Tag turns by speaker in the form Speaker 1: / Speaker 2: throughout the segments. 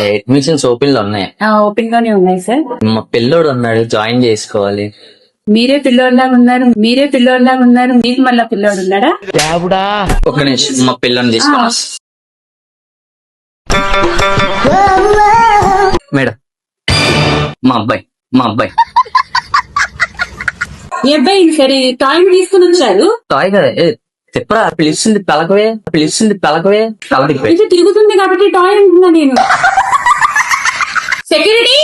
Speaker 1: Admissions open లో ఉన్నాయి.
Speaker 2: Open గానే ఉన్నాయి సార్.
Speaker 1: మా పిల్లోడు ఉన్నాడు, జాయిన్ చేసుకోవాలి.
Speaker 2: మీరే పిల్లోడిలాగా ఉన్నారు మీకు మళ్ళా పిల్లోడు ఉన్నాడా?
Speaker 1: ఒక్క నిమిషం, మా పిల్లని తీసుకున్నా. మేడం, మా అబ్బాయి
Speaker 2: ఈ అబ్బాయి సరే టాయ్ తీసుకుని వచ్చారు.
Speaker 1: టాయ్ కదా, చెప్పరా, పిలుస్తుంది పలకవే తలదిప్పే.
Speaker 2: ఇది తిరుగుతుంది కాబట్టి టాయ్ అంటున్నా నేను. సెక్యూరిటీ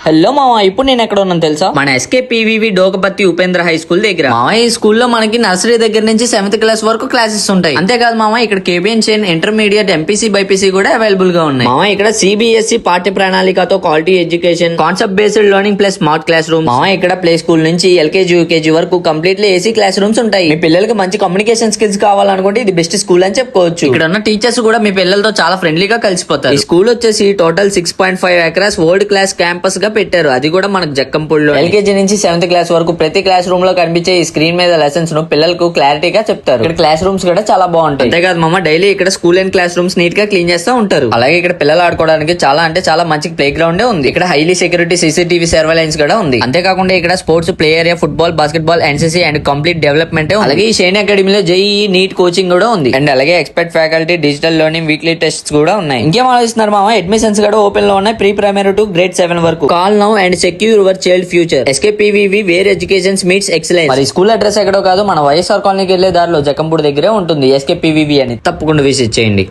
Speaker 3: హలో మామ, ఇప్పుడు నేను ఎక్కడ ఉన్నాను తెలుసా? మన SKPVV డోకపత్తి ఉపేంద్ర హై స్కూల్ దగ్గర. మామ, ఈ స్కూల్లో మనకి నర్సరీ దగ్గర నుంచి 7th క్లాస్ వరకు క్లాసెస్ ఉంటాయి. అంతేకాదు మామ, ఇక్కడ KBN chain intermediate MPC BPC కూడా అవైలబుల్ గా ఉన్నాయి. మామ, ఇక్కడ CBSE పాఠ్య ప్రణాళికతో quality education, concept based learning plus smart class room. మామ, ఇక్కడ ప్లే స్కూల్ నుంచి LKG UKG వరకు కంప్లీట్లీ AC క్లాస్ రూమ్స్ ఉంటాయి. మీ పిల్లలకి మంచి కమ్యూనికేషన్ స్కిల్స్ కావాలనుకుంటే ఇది బెస్ట్ స్కూల్ అని చెప్పుకోవచ్చు. ఇక్కడ ఉన్న టీచర్స్ కూడా మీ పిల్లలతో చాలా ఫ్రెండ్లీగా కలిసిపోతారు. ఈ స్కూల్ వచ్చేసి total 6.5 acres world class campus గా పెట్టారు. అది కూడా మనకు జక్కంపూడిలో. LKG నుంచి 7th క్లాస్ వరకు ప్రతి క్లాస్ రూమ్ లో కనిపించే ఈ స్క్రీన్ మీద లెసన్స్ ను పిల్లలకు క్లారిటీగా చెప్తారు. ఇక్కడ క్లాస్ రూమ్స్ కూడా చాలా బాగుంటాయి. అంతేకాదు మామ, డైలీ ఇక్కడ school and classrooms neat గా క్లీన్ చేస్తూ ఉంటారు. అలాగే ఇక్కడ పిల్లలు ఆడుకోవడానికి చాలా మంచి ప్లే గ్రౌండ్ ఉంది. ఇక్కడ హైలీ సెక్యూరిటీ CCTV సర్వేలెన్స్ కూడా ఉంది. అంతేకాకుండా ఇక్కడ sports, play area, football, basketball, NCC and complete development. అలాగే ఈ షైన్ అకాడమీలో JEE నీట్ కోచింగ్ కూడా ఉంది. అండ్ అలాగే expert faculty, digital learning, weekly tests కూడా ఉన్నాయి. ఇంకేం ఆలోచిస్తున్నారు మామ? అడ్మిషన్స్ కూడా ఓపెన్ లో ఉన్నాయి, ప్రీ ప్రైమరీ టు grade 7 వరకు. Call now and secure your child future. SKPVV where education meets excellence. మరి స్కూల్ అడ్రస్ ఎక్కడో కాదు, మన వైఎస్ఆర్ కాలనీకి వెళ్లే దారిలో జక్కంపూడి దగ్గరే ఉంటుంది SKPVV అని. తప్పకుండా విజిట్ చేయండి.